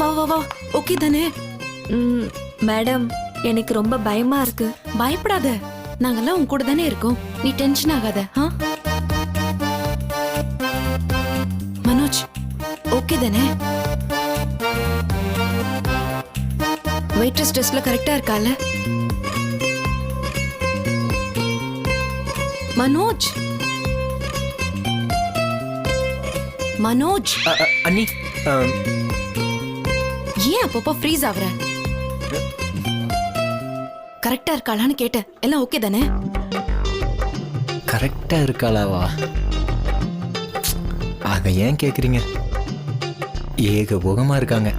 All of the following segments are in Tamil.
வா வா வா. ஓகே தானே? மேடம் எனக்கு ரொம்ப பயமா இருக்கு. பயப்படாத, நாங்கெல்லாம் உன் கூட தானே இருக்கோம். நீ டென்ஷன் ஆகாத. மனோஜ் ஓகே தானே? வெயிட்ரஸ் ட்ரெஸ்ல கரெக்டா இருக்கால? மனோஜ் மனோஜ் அண்ணி ஏன் அப்பப்போ ஃப்ரீஸ் ஆகுற? கரெக்டா இருக்காளான்னு கேட்டேன். எல்லாம் ஓகே தானே? கரெக்டா இருக்காளாவா? அதை ஏன் கேக்குறீங்க? ஏகபோகமா இருக்காங்க.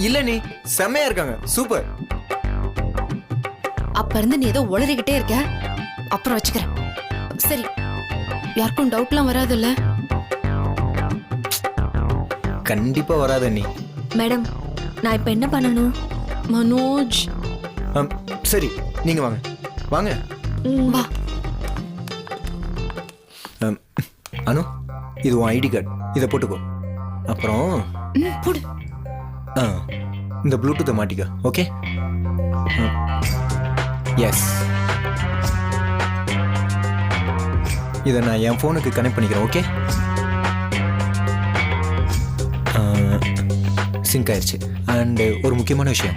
இல்ல நீ செம்மையா இருக்காங்க. சூப்பர். அப்ப இருந்து நீ ஏதோ உளறிக்கிட்டே இருக்க. அப்புறம் வச்சுக்கிறேன். சரி, யாருக்கும் டவுட்லாம் வராதுல்ல? கண்டிப்பா வராத நீ. மேடம் நான் இப்ப என்ன பண்ணணும்? மனோஜ் சரி நீங்க வாங்க வாங்க. வா. அனு இது உன் ஐடி கார்டு. இதை போட்டுக்கோ. அப்புறம் போடு. இந்த ப்ளூடூத்தை மாட்டிக்க. ஓகே? எஸ். இதை நான் என் ஃபோனுக்கு கனெக்ட் பண்ணிக்கிறேன். ஓகே? சிங்க் ஆயிடுச்சு. அண்டு ஒரு முக்கியமான விஷயம்.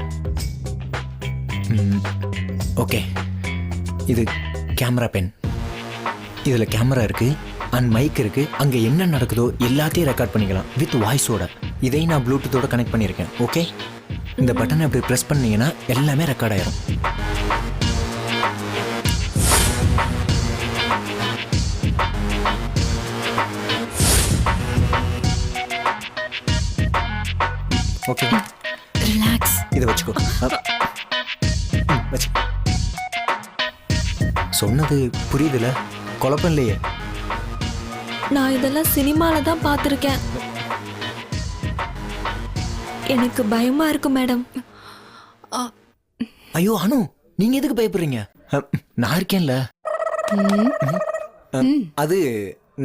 ஓகே, இது கேமரா பென். இதில் கேமரா இருக்கு அண்ட் மைக் இருக்கு. அங்கே என்ன நடக்குதோ எல்லாத்தையும் ரெக்கார்ட் பண்ணிக்கலாம் வித் வாய்ஸோட. இதையும் நான் ப்ளூடூத்தோட கனெக்ட் பண்ணியிருக்கேன். ஓகே? இந்த பட்டனை அப்படி ப்ரெஸ் பண்ணீங்கன்னா எல்லாமே ரெக்கார்ட் ஆயிரும். Okay, relax. இதை வச்சுக்கோ. வச்சு சொன்னது புரியுதுல? குழப்பம் இல்லையே? நான் இதெல்லாம் சினிமால தான் பார்த்திருக்கேன். எனக்கு பயமா இருக்கு மேடம். ஐயோ அனு, நீங்க எதுக்கு பயப்படுறீங்க? நான் இருக்கேன்ல. அது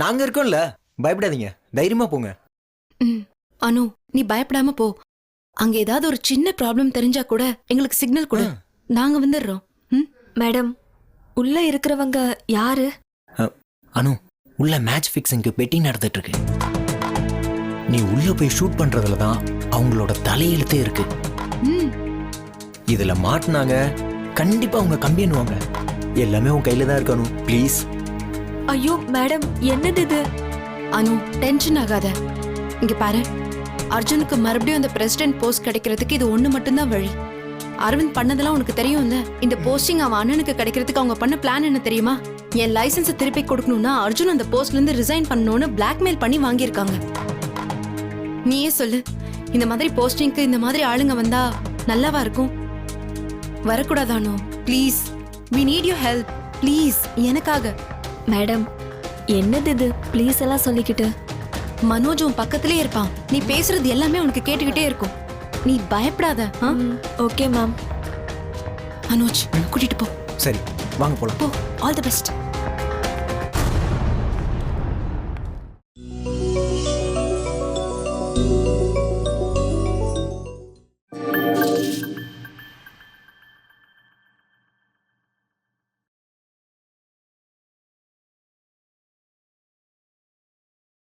நாங்க இருக்கோம்ல, பயப்படாதீங்க. தைரியமா போங்க. அனு நீ பயப்படாம போ. அங்க ஏதாவது ஒரு சின்ன ப்ராப்ளம் தெரிஞ்சா கூட எங்களுக்கு சிக்னல் கொடு. நாங்க வந்துடுறோம். மேடம் உள்ள இருக்கிறவங்க யாரு? அனு, உள்ள மேட்ச் ஃபிக்ஸிங்க்கு பெட்டிங் நடந்துட்டு இருக்கு. நீ உள்ள போய் ஷூட் பண்றதுல தான் அவங்களோட தலையெழுத்தே இருக்கு. இதுல மாட்டினாங்க கண்டிப்பா அவங்க கம்பி எண்ணுவாங்க. எல்லாமே உன் கையில தான் இருக்கணும். ப்ளீஸ். ஐயோ மேடம் என்னது இது? அனு டென்ஷன் ஆகாத. இங்க பாரு, அர்ஜுனுக்கு மறுபடியும் அந்த பிரசிடென்ட் போஸ்ட் கிடைக்கிறதுக்கு இது ஒண்ணு மட்டும்தான் வழி. அரவிந்த் பண்ணதெல்லாம் உனக்கு தெரியும்ல. இந்த போஸ்டிங் அவன் அண்ணனுக்கு கிடைக்கிறதுக்கு அவங்க பண்ண பிளான் என்ன தெரியுமா? என் லைசன்ஸை திருப்பி கொடுக்கணும்னா அர்ஜுன் அந்த போஸ்ட்ல இருந்து ரிசைன் பண்ணணும்னு பிளாக்மெயில் பண்ணி வாங்கியிருக்காங்க. நீயே சொல்லு, இந்த மாதிரி போஸ்டிங்க்கு இந்த மாதிரி ஆளுங்க வந்தா நல்லாவா இருக்கும்? வரக்கூடாதானோ? Please, we need your help. Please, எனக்காக. மேடம் என்னது இது? ப்ளீஸ் எல்லாம் சொல்லிக்கிட்டு. மனோஜ் உன் பக்கத்திலே இருப்பான். நீ பேசுறது எல்லாமே உனக்கு கேட்டுக்கிட்டே இருக்கும். நீ பயப்படாத. Okay ma'am. மனோஜ் கூட்டிட்டு போ. சரி வாங்க போலாம். போ. All the best.